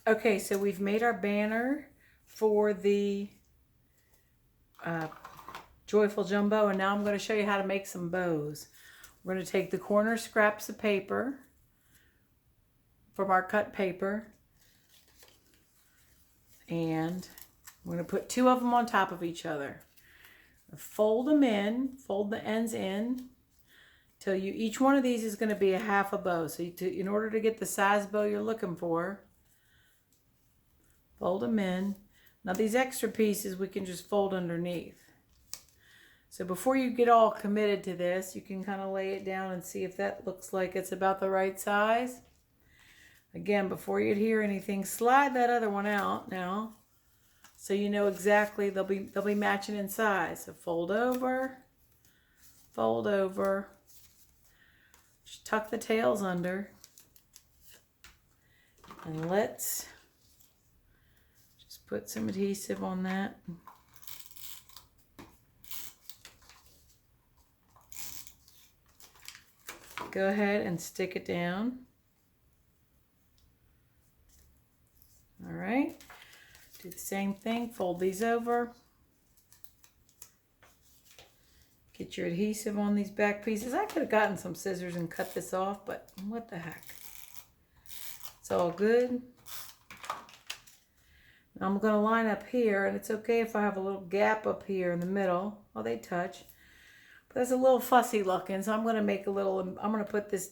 Okay, so we've made our banner for the Joyful Jumbo, and now I'm going to show you how to make some bows. We're going to take the corner scraps of paper from our cut paper, and we're going to put 2 of them on top of each other. Fold them in, fold the ends in till each one of these is going to be a half a bow. So in order to get the size bow you're looking for, fold them in. Now these extra pieces we can just fold underneath. So before you get all committed to this, you can kind of lay it down and see if that looks like it's about the right size. Again, before you adhere anything, slide that other one out now, so you know exactly they'll be matching in size. So fold over, just tuck the tails under, and let's just put some adhesive on that. Go ahead and stick it down. All right, do the same thing, fold these over. Get your adhesive on these back pieces. I could have gotten some scissors and cut this off, but what the heck. It's all good. Now I'm going to line up here, and it's okay if I have a little gap up here in the middle. Oh, they touch. But that's a little fussy looking, so I'm going to put this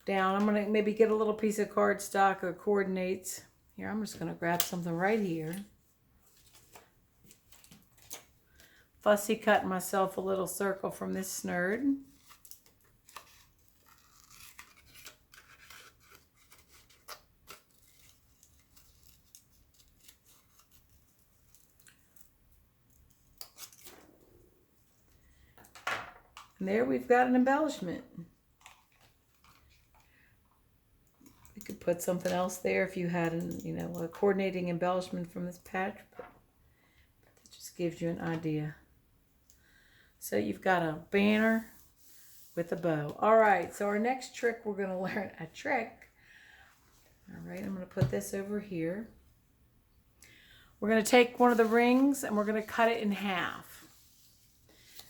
down. I'm going to maybe get a little piece of cardstock or coordinates. Here, I'm just going to grab something right here. Fussy cut myself a little circle from this snerd. And there we've got an embellishment. You could put something else there if you had a coordinating embellishment from this patch, but it just gives you an idea. So you've got a banner with a bow. All right, so our next trick, we're going to learn a trick. All right, I'm going to put this over here. We're going to take one of the rings and we're going to cut it in half.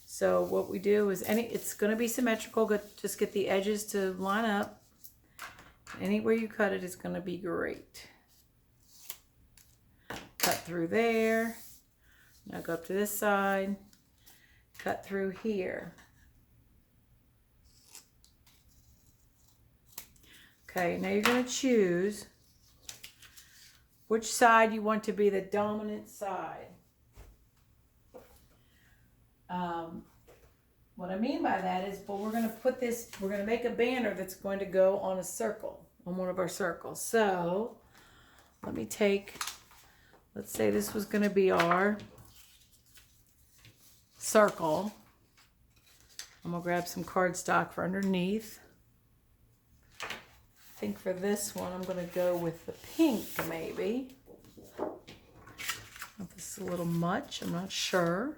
So what we do is, it's going to be symmetrical, just get the edges to line up. Anywhere you cut it is going to be great. Cut through there. Now go up to this side. Cut through here. Okay, now you're going to choose which side you want to be the dominant side. What I mean by that is, we're going to make a banner that's going to go on a circle, on one of our circles. So let's say this was going to be our circle. I'm going to grab some cardstock for underneath. I think for this one, I'm going to go with the pink, maybe. If this is a little much, I'm not sure.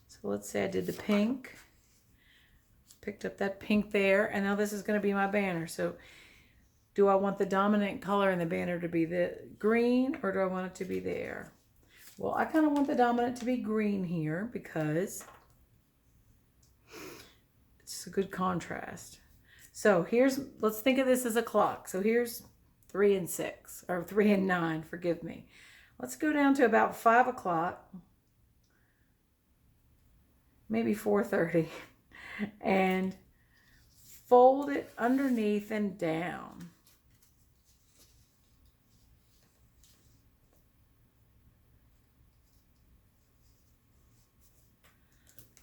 So let's say I did the pink. Picked up that pink there, and now this is going to be my banner. So do I want the dominant color in the banner to be the green, or do I want it to be there? Well, I kind of want the dominant to be green here because it's a good contrast. So let's think of this as a clock. So here's 3 and 6, or 3 and 9, forgive me. Let's go down to about 5 o'clock, maybe 4:30, and fold it underneath and down.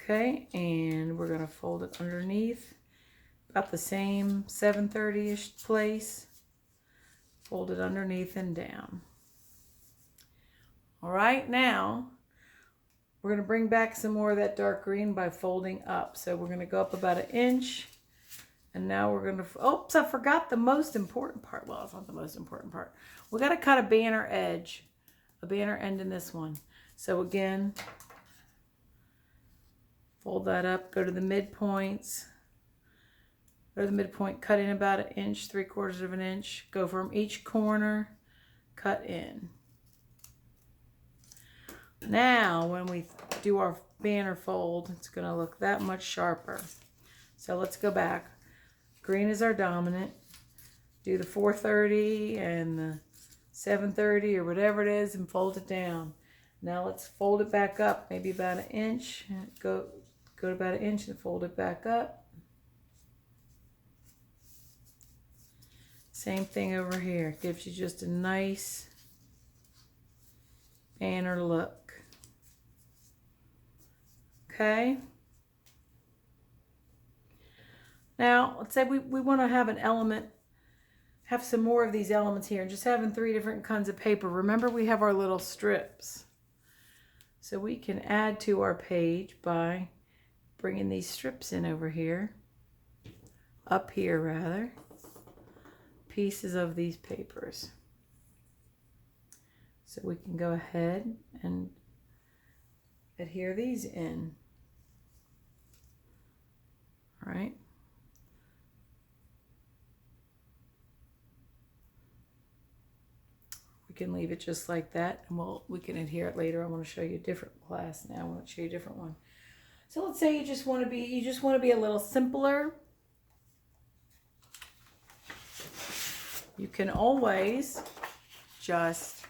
Okay, and we're going to fold it underneath about the same 7:30-ish place. Fold it underneath and down. All right, now we're going to bring back some more of that dark green by folding up. So we're going to go up about 1 inch. And now we're going to, oops, I forgot the most important part. Well, it's not the most important part. We got to cut a banner edge, a banner end in this one. So again, fold that up, go to the midpoints, Go to the midpoint, cut in about 1 inch, 3/4 of an inch. Go from each corner, cut in. Now, when we do our banner fold, it's going to look that much sharper. So let's go back. Green is our dominant. Do the 430 and the 730 or whatever it is and fold it down. Now let's fold it back up, maybe about 1 inch. Go to about 1 inch and fold it back up. Same thing over here. Gives you just a nice banner look. Okay. Now, let's say we want to have an element, have some more of these elements here, and just having 3 different kinds of paper. Remember, we have our little strips. So we can add to our page by bringing these strips in over here, up here rather, pieces of these papers. So we can go ahead and adhere these in. All right. We can leave it just like that, and we can adhere it later. I want to show you a different class now. I want to show you a different one. So let's say you just want to be a little simpler. You can always just,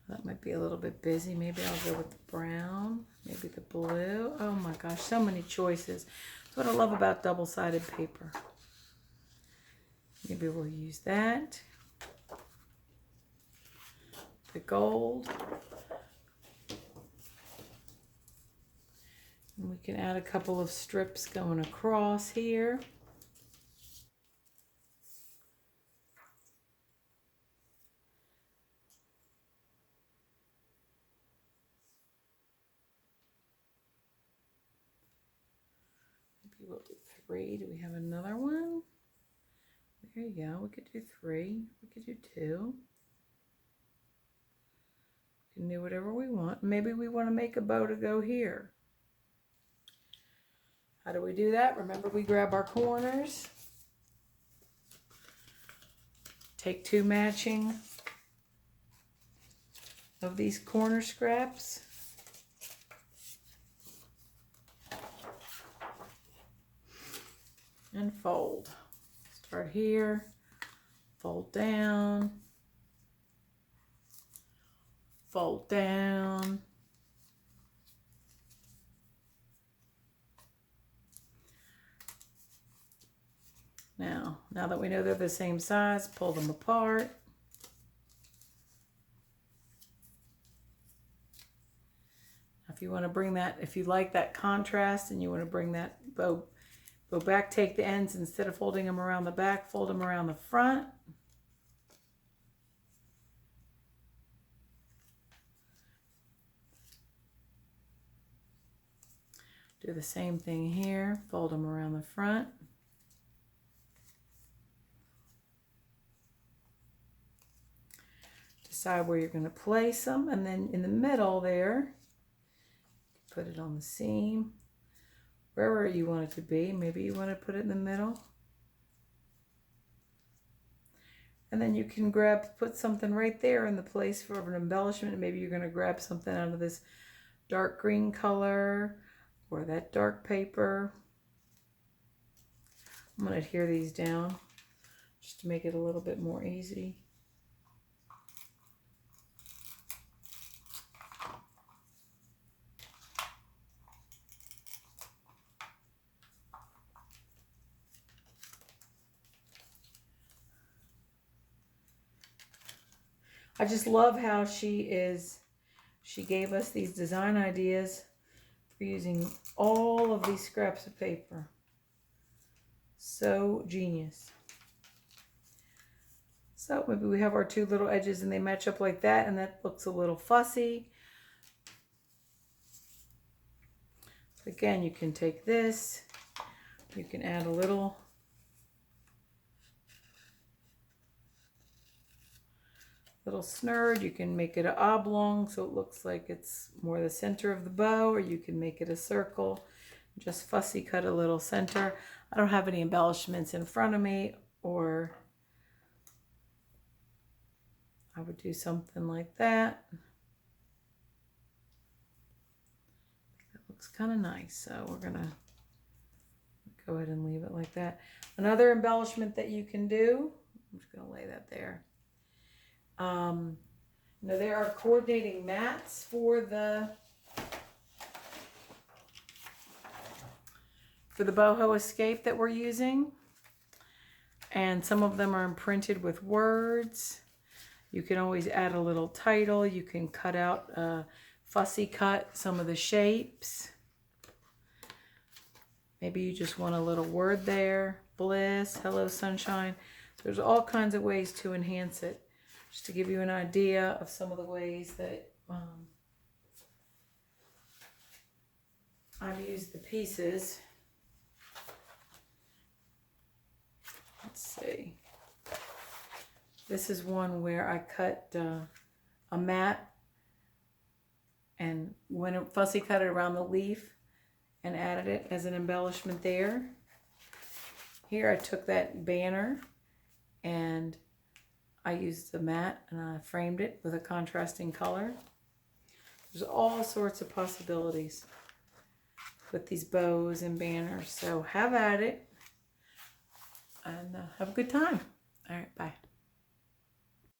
that might be a little bit busy. Maybe I'll go with the brown, maybe the blue. Oh my gosh, so many choices. That's what I love about double-sided paper. Maybe we'll use that. The gold. And we can add a couple of strips going across here. Maybe we'll do 3. Do we have another one? There you go. We could do 3. We could do 2. We can do whatever we want. Maybe we want to make a bow to go here. How do we do that? Remember, we grab our corners, take 2 matching of these corner scraps, and fold. Start here, fold down, fold down. Now that we know they're the same size, pull them apart. If you want to bring that, if you like that contrast and you want to bring that bow back, take the ends, instead of folding them around the back, fold them around the front. Do the same thing here, fold them around the front. Decide where you're going to place them, and then in the middle there, put it on the seam, wherever you want it to be. Maybe you want to put it in the middle. And then you can put something right there in the place for an embellishment. Maybe you're going to grab something out of this dark green color or that dark paper. I'm going to adhere these down just to make it a little bit more easy. I just love how she gave us these design ideas for using all of these scraps of paper. So genius. So maybe we have our 2 little edges and they match up like that, and that looks a little fussy. Again, you can take this, you can add a little snurred. You can make it an oblong so it looks like it's more the center of the bow, or you can make it a circle. Just fussy cut a little center. I don't have any embellishments in front of me, or I would do something like that. That looks kind of nice. So we're going to go ahead and leave it like that. Another embellishment that you can do, I'm just going to lay that there. Now there are coordinating mats for the boho escape that we're using, and some of them are imprinted with words. You can always add a little title. You can cut out, fussy cut some of the shapes. Maybe you just want a little word there. Bliss, hello sunshine. There's all kinds of ways to enhance it. Just to give you an idea of some of the ways that I've used the pieces. Let's see. This is one where I cut a mat and fussy cut it around the leaf and added it as an embellishment there. Here I took that banner and I used the mat and I framed it with a contrasting color. There's all sorts of possibilities with these bows and banners. So have at it and have a good time. All right, bye.